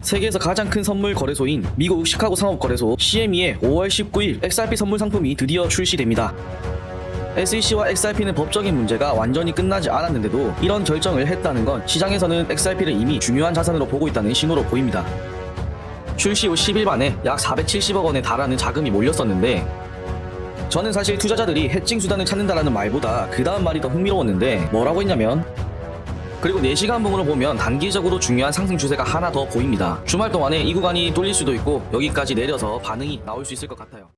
세계에서 가장 큰 선물 거래소인 미국 시카고 상업거래소 CME의 5월 19일 XRP 선물 상품이 드디어 출시됩니다. SEC와 XRP는 법적인 문제가 완전히 끝나지 않았는데도 이런 결정을 했다는 건 시장에서는 XRP를 이미 중요한 자산으로 보고 있다는 신호로 보입니다. 출시 후 10일 만에 약 470억 원에 달하는 자금이 몰렸었는데, 저는 사실 투자자들이 해칭 수단을 찾는다라는 말보다 그 다음 말이 더 흥미로웠는데, 뭐라고 했냐면, 그리고 4시간 봉으로 보면 단기적으로 중요한 상승 추세가 하나 더 보입니다. 주말 동안에 이 구간이 뚫릴 수도 있고 여기까지 내려서 반응이 나올 수 있을 것 같아요.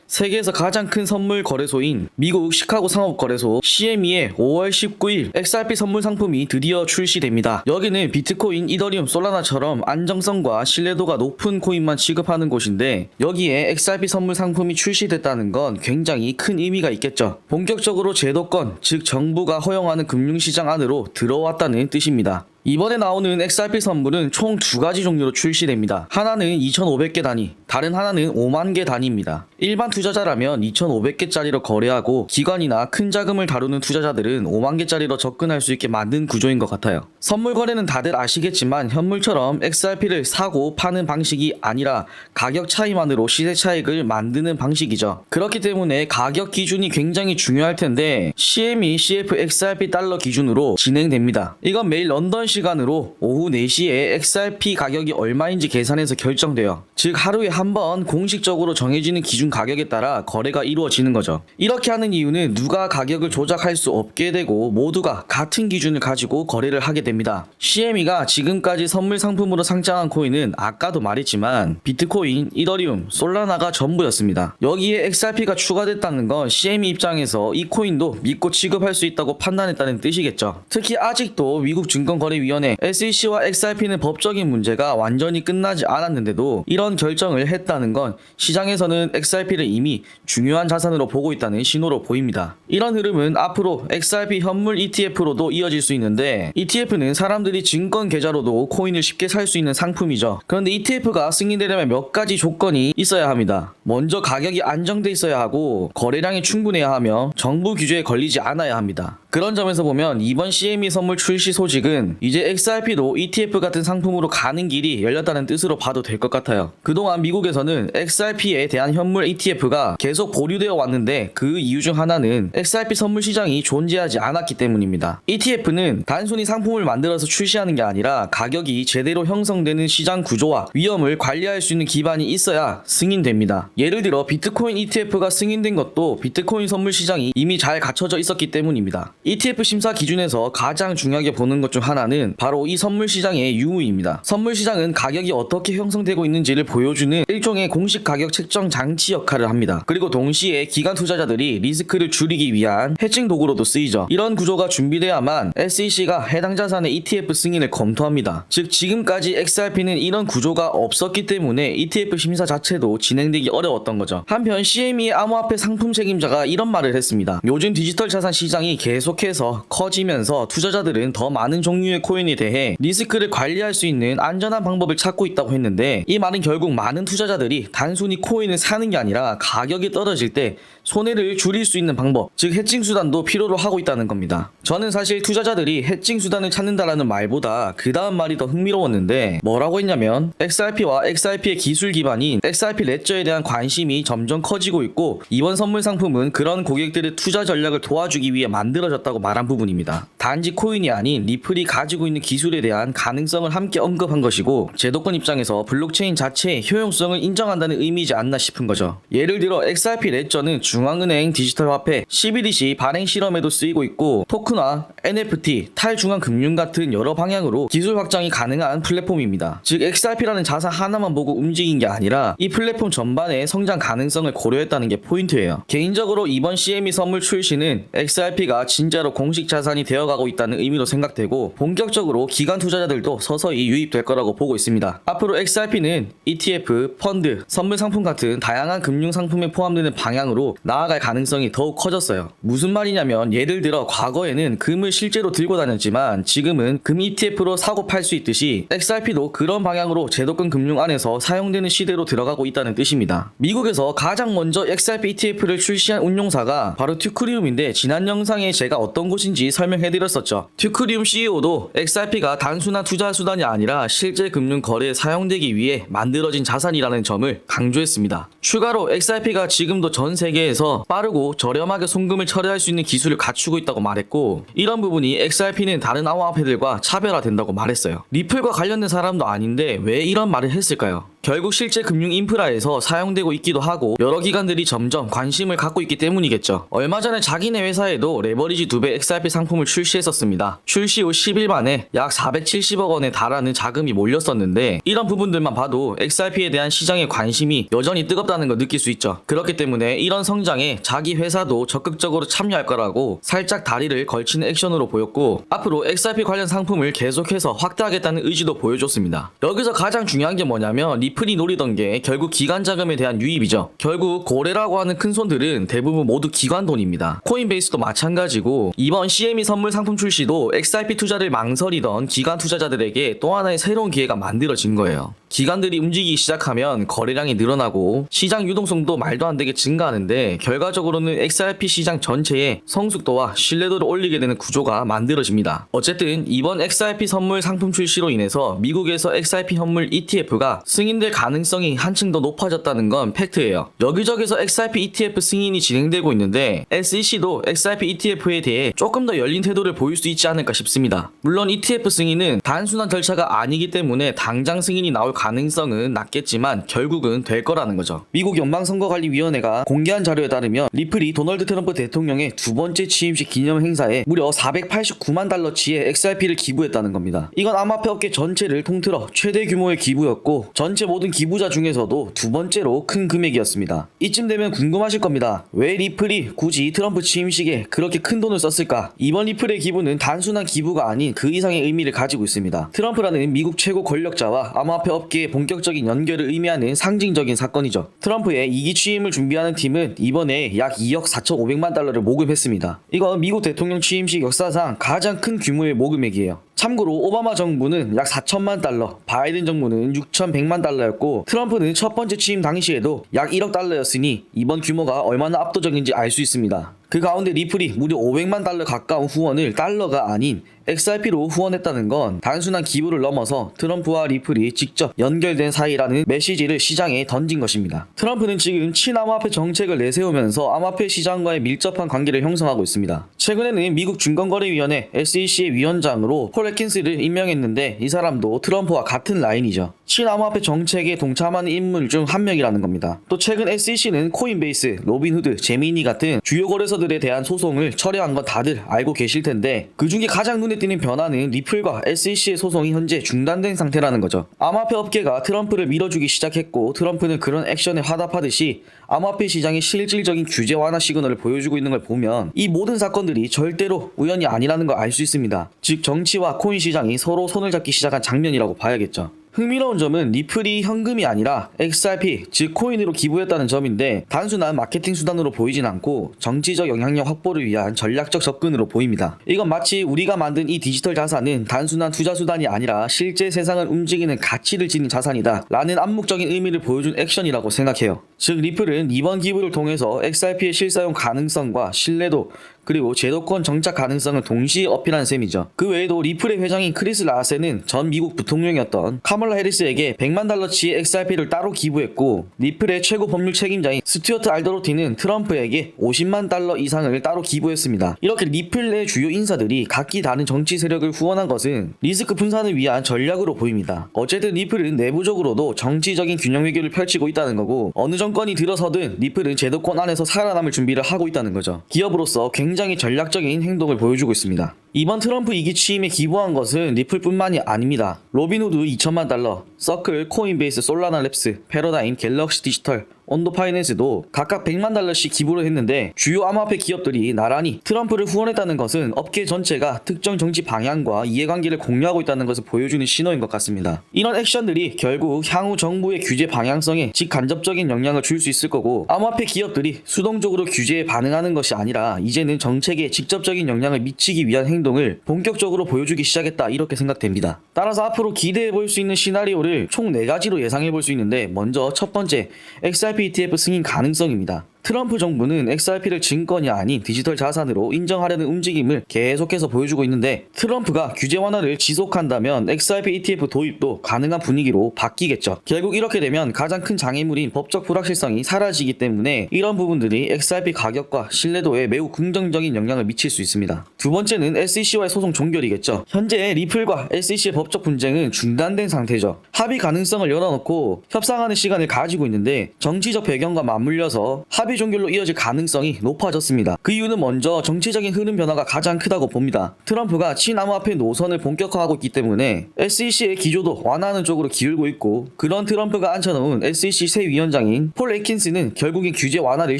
세계에서 가장 큰 선물 거래소인 미국 시카고 상업거래소 CME의 5월 19일 XRP 선물 상품이 드디어 출시됩니다. 여기는 비트코인, 이더리움, 솔라나처럼 안정성과 신뢰도가 높은 코인만 취급하는 곳인데, 여기에 XRP 선물 상품이 출시됐다는 건 굉장히 큰 의미가 있겠죠. 본격적으로 제도권, 즉 정부가 허용하는 금융시장 안으로 들어왔다는 뜻입니다. 이번에 나오는 XRP 선물은 총 2가지 종류로 출시됩니다. 하나는 2,500개 단위, 다른 하나는 5만 개 단위입니다. 일반 투자자라면 2,500개짜리로 거래하고, 기관이나 큰 자금을 다루는 투자자들은 5만 개짜리로 접근할 수 있게 만든 구조인 것 같아요. 선물 거래는 다들 아시겠지만 현물처럼 XRP를 사고 파는 방식이 아니라 가격 차이만으로 시세 차익을 만드는 방식이죠. 그렇기 때문에 가격 기준이 굉장히 중요할 텐데, CME CF XRP 달러 기준으로 진행됩니다. 이건 매일 런던 시간으로 오후 4시에 XRP 가격이 얼마인지 계산해서 결정돼요. 즉 하루에 한 번 공식적으로 정해지는 기준 가격에 따라 거래가 이루어지는 거죠. 이렇게 하는 이유는 누가 가격을 조작할 수 없게 되고 모두가 같은 기준을 가지고 거래를 하게 됩니다. CME가 지금까지 선물 상품으로 상장한 코인은 아까도 말했지만 비트코인, 이더리움, 솔라나가 전부였습니다. 여기에 XRP가 추가됐다는 건 CME 입장에서 이 코인도 믿고 취급할 수 있다고 판단했다는 뜻이겠죠. 특히 아직도 미국 증권거래위원회 SEC와 XRP는 법적인 문제가 완전히 끝나지 않았는데도 이런 결정을 했다는 건 시장에서는 XRP를 이미 중요한 자산으로 보고 있다는 신호로 보입니다. 이런 흐름은 앞으로 XRP 현물 ETF로도 이어질 수 있는데, ETF는 사람들이 증권 계좌로도 코인을 쉽게 살 수 있는 상품이죠. 그런데 ETF가 승인되려면 몇 가지 조건이 있어야 합니다. 먼저 가격이 안정돼 있어야 하고, 거래량이 충분해야 하며, 정부 규제에 걸리지 않아야 합니다. 그런 점에서 보면 이번 CME 선물 출시 소식은 이제 XRP도 ETF 같은 상품으로 가는 길이 열렸다는 뜻으로 봐도 될 것 같아요. 그동안 미국에서는 XRP에 대한 현물 ETF가 계속 보류되어 왔는데, 그 이유 중 하나는 XRP 선물 시장이 존재하지 않았기 때문입니다. ETF는 단순히 상품을 만들어서 출시하는 게 아니라 가격이 제대로 형성되는 시장 구조와 위험을 관리할 수 있는 기반이 있어야 승인됩니다. 예를 들어 비트코인 ETF가 승인된 것도 비트코인 선물 시장이 이미 잘 갖춰져 있었기 때문입니다. ETF 심사 기준에서 가장 중요하게 보는 것 중 하나는 바로 이 선물 시장의 유무입니다. 선물 시장은 가격이 어떻게 형성되고 있는지를 보여주는 일종의 공식 가격 책정 장치 역할을 합니다. 그리고 동시에 기관 투자자들이 리스크를 줄이기 위한 해칭 도구로도 쓰이죠. 이런 구조가 준비돼야만 SEC가 해당 자산의 ETF 승인을 검토합니다. 즉 지금까지 XRP는 이런 구조가 없었기 때문에 ETF 심사 자체도 진행되기 어려웠던 거죠. 한편 CME의 암호화폐 상품 책임자가 이런 말을 했습니다. 요즘 디지털 자산 시장이 계속해서 커지면서 투자자들은 더 많은 종류의 코인에 대해 리스크를 관리할 수 있는 안전한 방법을 찾고 있다고 했는데, 이 말은 결국 많은 투자자들이 단순히 코인을 사는 게 아니라 가격이 떨어질 때 손해를 줄일 수 있는 방법, 즉 해칭 수단도 필요로 하고 있다는 겁니다. 저는 사실 투자자들이 해칭 수단을 찾는다라는 말보다 그 다음 말이 더 흥미로웠는데, 뭐라고 했냐면 XRP와 XRP의 기술 기반인 XRP 레저에 대한 관심이 점점 커지고 있고, 이번 선물 상품은 그런 고객들의 투자 전략을 도와주기 위해 만들어졌다고 말한 부분입니다. 단지 코인이 아닌 리플이 가지고 있는 기술에 대한 가능성을 함께 언급한 것이고, 제도권 입장에서 블록체인 자체의 효용성을 인정한다는 의미이지 않나 싶은 거죠. 예를 들어 XRP 레저는 중앙은행 디지털 화폐 CBDC 발행 실험에도 쓰이고 있고, 토큰화, NFT, 탈중앙 금융 같은 여러 방향으로 기술 확장이 가능한 플랫폼입니다. 즉 XRP라는 자산 하나만 보고 움직인 게 아니라 이 플랫폼 전반의 성장 가능성을 고려했다는 게 포인트예요. 개인적으로 이번 CME 선물 출시는 XRP가 진짜로 공식 자산이 되어가고 있다는 의미로 생각되고, 본격적으로 기관 투자자들도 서서히 유입될 거라고 보고 있습니다. 앞으로 XRP는 ETF, 펀드, 선물 상품 같은 다양한 금융 상품에 포함되는 방향으로 나아갈 가능성이 더욱 커졌어요. 무슨 말이냐면 예를 들어 과거에는 금을 실제로 들고 다녔지만 지금은 금 ETF로 사고 팔 수 있듯이 XRP도 그런 방향으로 제도권 금융 안에서 사용되는 시대로 들어가고 있다는 뜻입니다. 미국에서 가장 먼저 XRP ETF를 출시한 운용사가 바로 튜크리움인데 지난 영상에 제가 어떤 곳인지 설명해드렸었죠. 튜크리움 CEO도 XRP가 단순한 투자 수단이 아니라 실제 금융 거래에 사용되기 위해 만들어진 자산이라는 점을 강조했습니다. 추가로 XRP가 지금도 전 세계에서 빠르고 저렴하게 송금을 처리할 수 있는 기술을 갖추고 있다고 말했고, 이런 부분이 XRP는 다른 암호화폐들과 차별화된다고 말했어요. 리플과 관련된 사람도 아닌데 왜 이런 말을 했을까요? 결국 실제 금융 인프라에서 사용되고 있기도 하고 여러 기관들이 점점 관심을 갖고 있기 때문이겠죠. 얼마 전에 자기네 회사에도 레버리지 2배 XRP 상품을 출시했었습니다. 출시 후 10일 만에 약 470억 원에 달하는 자금이 몰렸었는데, 이런 부분들만 봐도 XRP에 대한 시장의 관심이 여전히 뜨겁다는 걸 느낄 수 있죠. 그렇기 때문에 이런 성장에 자기 회사도 적극적으로 참여할 거라고 살짝 다리를 걸치는 액션으로 보였고, 앞으로 XRP 관련 상품을 계속해서 확대하겠다는 의지도 보여줬습니다. 여기서 가장 중요한 게 뭐냐면 리플이 노리던 게 결국 기관 자금에 대한 유입이죠. 결국 고래라고 하는 큰 손들은 대부분 모두 기관 돈입니다. 코인베이스도 마찬가지고, 이번 CME 선물 상품 출시도 XRP 투자를 망설이던 기관 투자자들에게 또 하나의 새로운 기회가 만들어진 거예요. 기관들이 움직이기 시작하면 거래량이 늘어나고 시장 유동성도 말도 안 되게 증가하는데, 결과적으로는 XRP 시장 전체의 성숙도와 신뢰도를 올리게 되는 구조가 만들어집니다. 어쨌든 이번 XRP 선물 상품 출시로 인해서 미국에서 XRP 현물 ETF가 승인될 가능성이 한층 더 높아졌다는 건 팩트예요. 여기저기서 XRP ETF 승인이 진행되고 있는데 SEC도 XRP ETF에 대해 조금 더 열린 태도를 보일 수 있지 않을까 싶습니다. 물론 ETF 승인은 단순한 절차가 아니기 때문에 당장 승인이 나올 가능성은 낮겠지만 결국은 될 거라는 거죠. 미국 연방선거관리위원회가 공개한 자료에 따르면 리플이 도널드 트럼프 대통령의 두 번째 취임식 기념 행사에 무려 489만 달러치의 XRP를 기부했다는 겁니다. 이건 암호화폐 업계 전체를 통틀어 최대 규모의 기부였고 전체 모든 기부자 중에서도 두 번째로 큰 금액이었습니다. 이쯤 되면 궁금하실 겁니다. 왜 리플이 굳이 트럼프 취임식에 그렇게 큰 돈을 썼을까? 이번 리플의 기부는 단순한 기부가 아닌 그 이상의 의미를 가지고 있습니다. 트럼프라는 미국 최고 권력자와 암호화폐 업계의 본격적인 연결을 의미하는 상징적인 사건이죠. 트럼프의 2기 취임을 준비하는 팀은 이번에 약 2억 4,500만 달러를 모금했습니다. 이건 미국 대통령 취임식 역사상 가장 큰 규모의 모금액이에요. 참고로 오바마 정부는 약 4천만 달러, 바이든 정부는 6,100만 달러였고 트럼프는 첫 번째 취임 당시에도 약 1억 달러였으니 이번 규모가 얼마나 압도적인지 알 수 있습니다. 그 가운데 리플이 무려 500만 달러 가까운 후원을 달러가 아닌 XRP로 후원했다는 건 단순한 기부를 넘어서 트럼프와 리플이 직접 연결된 사이라는 메시지를 시장에 던진 것입니다. 트럼프는 지금 친암호화폐 정책을 내세우면서 암호화폐 시장과의 밀접한 관계를 형성하고 있습니다. 최근에는 미국 증권거래위원회 SEC의 위원장으로 폴 애킨스를 임명했는데 이 사람도 트럼프와 같은 라인이죠. 친암호화폐 정책에 동참하는 인물 중 한 명이라는 겁니다. 또 최근 SEC는 코인베이스, 로빈후드, 제미니 같은 주요 거래소들에 대한 소송을 철회한 건 다들 알고 계실 텐데 그 중에 가장 눈에 띄는 변화는 리플과 SEC의 소송이 현재 중단된 상태라는 거죠. 암호화폐 업계가 트럼프를 밀어주기 시작했고 트럼프는 그런 액션에 화답하듯이 암호화폐 시장의 실질적인 규제 완화 시그널을 보여주고 있는 걸 보면 이 모든 사건들이 절대로 우연이 아니라는 걸 알 수 있습니다. 즉 정치와 코인 시장이 서로 손을 잡기 시작한 장면이라고 봐야겠죠. 흥미로운 점은 리플이 현금이 아니라 XRP, 즉 코인으로 기부했다는 점인데 단순한 마케팅 수단으로 보이진 않고 정치적 영향력 확보를 위한 전략적 접근으로 보입니다. 이건 마치 우리가 만든 이 디지털 자산은 단순한 투자 수단이 아니라 실제 세상을 움직이는 가치를 지닌 자산이다 라는 암묵적인 의미를 보여준 액션이라고 생각해요. 즉 리플은 이번 기부를 통해서 XRP의 실사용 가능성과 신뢰도 그리고 제도권 정착 가능성을 동시에 어필한 셈이죠. 그 외에도 리플의 회장인 크리스 라세는 전 미국 부통령이었던 카멀라 해리스에게 100만 달러치의 XRP를 따로 기부했고 리플의 최고 법률 책임자인 스튜어트 알더로티는 트럼프에게 50만 달러 이상을 따로 기부했습니다. 이렇게 리플 내 주요 인사들이 각기 다른 정치 세력을 후원한 것은 리스크 분산을 위한 전략으로 보입니다. 어쨌든 리플은 내부적으로도 정치적인 균형 외교를 펼치고 있다는 거고 어느 정권이 들어서든 리플은 제도권 안에서 살아남을 준비를 하고 있다는 거죠. 기업으로서 굉장히 전략적인 행동을 보여주고 있습니다. 이번 트럼프 2기 취임에 기부한 것은 리플뿐만이 아닙니다. 로빈후드 2천만 달러, 서클, 코인베이스, 솔라나 랩스, 패러다임, 갤럭시 디지털, 언더 파이낸스도 각각 100만 달러씩 기부를 했는데 주요 암호화폐 기업들이 나란히 트럼프를 후원했다는 것은 업계 전체가 특정 정치 방향과 이해관계를 공유하고 있다는 것을 보여주는 신호인 것 같습니다. 이런 액션들이 결국 향후 정부의 규제 방향성에 직간접적인 영향을 줄 수 있을 거고, 암호화폐 기업들이 수동적으로 규제에 반응하는 것이 아니라 이제는 정책에 직접적인 영향을 미치기 위한 행동을 본격적으로 보여주기 시작했다, 이렇게 생각됩니다. 따라서 앞으로 기대해 볼 수 있는 시나리오를 총 4가지로 예상해 볼 수 있는데, 먼저 첫 번째, XRP ETF 승인 가능성입니다. 트럼프 정부는 XRP를 증권이 아닌 디지털 자산으로 인정하려는 움직임을 계속해서 보여주고 있는데, 트럼프가 규제 완화를 지속한다면 XRP ETF 도입도 가능한 분위기로 바뀌겠죠. 결국 이렇게 되면 가장 큰 장애물인 법적 불확실성이 사라지기 때문에 이런 부분들이 XRP 가격과 신뢰도에 매우 긍정적인 영향을 미칠 수 있습니다. 두 번째는 SEC와의 소송 종결이겠죠. 현재 리플과 SEC의 법적 분쟁은 중단된 상태죠. 합의 가능성을 열어놓고 협상하는 시간을 가지고 있는데, 정치적 배경과 맞물려서 합의 종결로 이어질 가능성이 높아졌습니다. 그 이유는 먼저 정치적인 흐름 변화가 가장 크다고 봅니다. 트럼프가 친암호화폐 노선을 본격화하고 있기 때문에 SEC의 기조도 완화하는 쪽으로 기울고 있고, 그런 트럼프가 앉혀놓은 SEC 새 위원장인 폴 애킨스는 결국엔 규제 완화를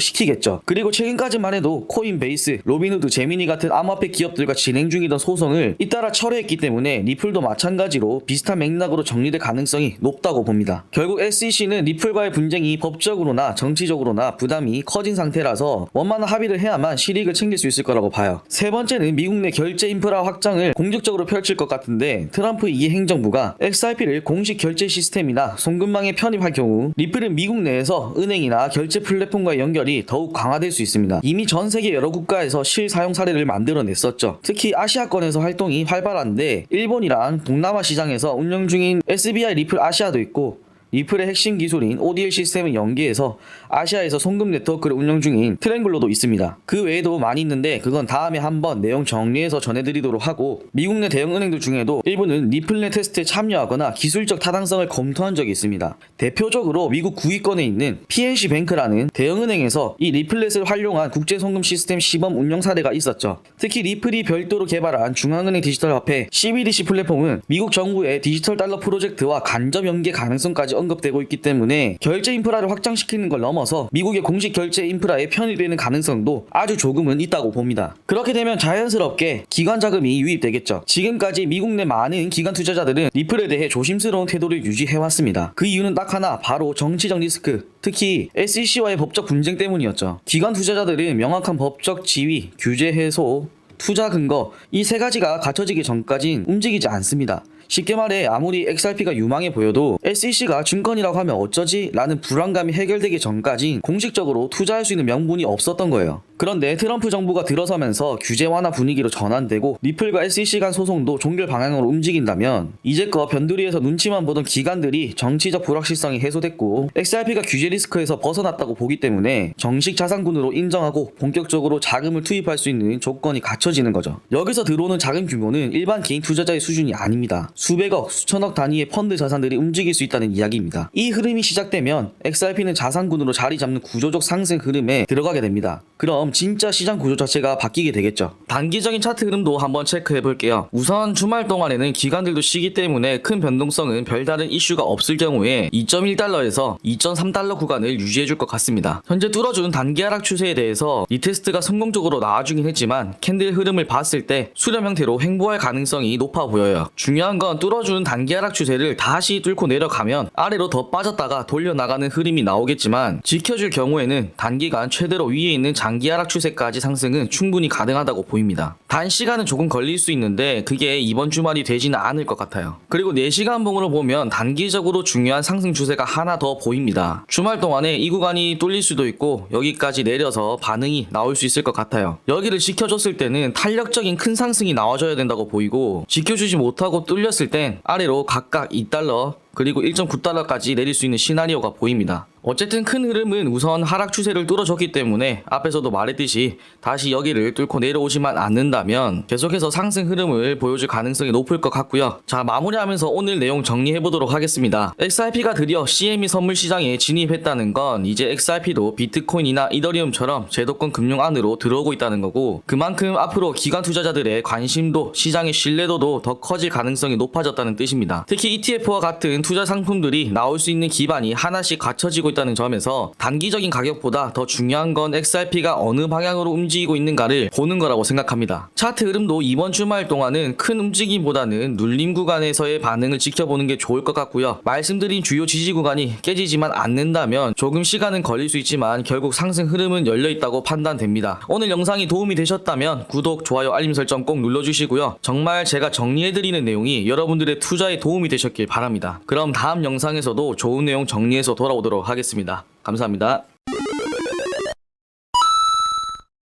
시키겠죠. 그리고 최근까지만 해도 코인베이스, 로빈후드, 제미니 같은 암호화폐 기업들과 진행 중이던 소송을 잇따라 철회했기 때문에 리플도 마찬가지로 비슷한 맥락으로 정리될 가능성이 높다고 봅니다. 결국 SEC는 리플과의 분쟁이 법적으로나 정치적으로나 부담이 커진 상태라서 원만한 합의를 해야만 실익을 챙길 수 있을 거라고 봐요. 세 번째는 미국 내 결제 인프라 확장을 공격적으로 펼칠 것 같은데, 트럼프 이 행정부가 XRP를 공식 결제 시스템이나 송금망에 편입할 경우 리플은 미국 내에서 은행이나 결제 플랫폼과의 연결이 더욱 강화될 수 있습니다. 이미 전 세계 여러 국가에서 실사용 사례를 만들어냈었죠. 특히 아시아권에서 활동이 활발한데, 일본이랑 동남아 시장에서 운영 중인 SBI 리플 아시아도 있고, 리플의 핵심 기술인 ODL 시스템을 연계해서 아시아에서 송금 네트워크를 운영 중인 트랭글로도 있습니다. 그 외에도 많이 있는데 그건 다음에 한번 내용 정리해서 전해드리도록 하고, 미국 내 대형 은행들 중에도 일부는 리플넷 테스트에 참여하거나 기술적 타당성을 검토한 적이 있습니다. 대표적으로 미국 9위권에 있는 PNC 뱅크라는 대형 은행에서 이 리플넷을 활용한 국제 송금 시스템 시범 운영 사례가 있었죠. 특히 리플이 별도로 개발한 중앙은행 디지털 화폐 CBDC 플랫폼은 미국 정부의 디지털 달러 프로젝트와 간접 연계 가능성까지 언급되고 있기 때문에 결제 인프라를 확장시키는 걸 넘어서 미국의 공식 결제 인프라에 편입되는 가능성도 아주 조금은 있다고 봅니다. 그렇게 되면 자연스럽게 기관 자금이 유입되겠죠. 지금까지 미국 내 많은 기관 투자자들은 리플에 대해 조심스러운 태도를 유지해왔습니다. 그 이유는 딱 하나, 바로 정치적 리스크, 특히 SEC와의 법적 분쟁 때문이었죠. 기관 투자자들은 명확한 법적 지위, 규제 해소, 투자 근거, 이 세 가지가 갖춰지기 전까진 움직이지 않습니다. 쉽게 말해 아무리 XRP가 유망해 보여도 SEC가 증권이라고 하면 어쩌지? 라는 불안감이 해결되기 전까진 공식적으로 투자할 수 있는 명분이 없었던 거예요. 그런데 트럼프 정부가 들어서면서 규제 완화 분위기로 전환되고 리플과 SEC 간 소송도 종결 방향으로 움직인다면, 이제껏 변두리에서 눈치만 보던 기관들이 정치적 불확실성이 해소됐고 XRP가 규제 리스크에서 벗어났다고 보기 때문에 정식 자산군으로 인정하고 본격적으로 자금을 투입할 수 있는 조건이 갖춰지는 거죠. 여기서 들어오는 자금 규모는 일반 개인 투자자의 수준이 아닙니다. 수백억, 수천억 단위의 펀드 자산들이 움직일 수 있다는 이야기입니다. 이 흐름이 시작되면 XRP는 자산군으로 자리 잡는 구조적 상승 흐름에 들어가게 됩니다. 그럼 진짜 시장 구조 자체가 바뀌게 되겠죠. 단기적인 차트 흐름도 한번 체크해 볼게요. 우선 주말 동안에는 기관들도 쉬기 때문에 큰 변동성은 별다른 이슈가 없을 경우에 2.1달러에서 2.3달러 구간을 유지해 줄 것 같습니다. 현재 뚫어준 단기 하락 추세에 대해서 리테스트가 성공적으로 나와주긴 했지만 캔들 흐름을 봤을 때 수렴 형태로 횡보할 가능성이 높아 보여요. 중요한 건 뚫어준 단기 하락 추세를 다시 뚫고 내려가면 아래로 더 빠졌다가 돌려나가는 흐름이 나오겠지만, 지켜줄 경우에는 단기간 최대로 위에 있는 장기 하락 추세까지 상승은 충분히 가능하다고 보입니다. 단시간은 조금 걸릴 수 있는데 그게 이번 주말이 되지는 않을 것 같아요. 그리고 4시간 봉으로 보면 단기적으로 중요한 상승 추세가 하나 더 보입니다. 주말 동안에 이 구간이 뚫릴 수도 있고 여기까지 내려서 반응이 나올 수 있을 것 같아요. 여기를 지켜줬을 때는 탄력적인 큰 상승이 나와줘야 된다고 보이고, 지켜주지 못하고 뚫렸을 땐 아래로 각각 2달러 그리고 1.9달러까지 내릴 수 있는 시나리오가 보입니다. 어쨌든 큰 흐름은 우선 하락 추세를 뚫어줬기 때문에 앞에서도 말했듯이 다시 여기를 뚫고 내려오지만 않는다면 계속해서 상승 흐름을 보여줄 가능성이 높을 것 같고요. 자, 마무리하면서 오늘 내용 정리해보도록 하겠습니다. XRP가 드디어 CME 선물 시장에 진입했다는 건 이제 XRP도 비트코인이나 이더리움처럼 제도권 금융 안으로 들어오고 있다는 거고, 그만큼 앞으로 기관 투자자들의 관심도 시장의 신뢰도도 더 커질 가능성이 높아졌다는 뜻입니다. 특히 ETF와 같은 투자 상품들이 나올 수 있는 기반이 하나씩 갖춰지고 있다는 있다는 점에서 단기적인 가격보다 더 중요한 건 XRP가 어느 방향으로 움직이고 있는가를 보는 거라고 생각합니다. 차트 흐름도 이번 주말 동안은 큰 움직임보다는 눌림 구간에서의 반응을 지켜보는 게 좋을 것 같고요. 말씀드린 주요 지지 구간이 깨지지만 않는다면 조금 시간은 걸릴 수 있지만 결국 상승 흐름은 열려 있다고 판단됩니다. 오늘 영상이 도움이 되셨다면 구독, 좋아요, 알림 설정 꼭 눌러주시고요. 정말 제가 정리해드리는 내용이 여러분들의 투자에 도움이 되셨길 바랍니다. 그럼 다음 영상에서도 좋은 내용 정리해서 돌아오도록 하겠습니다. 감사합니다.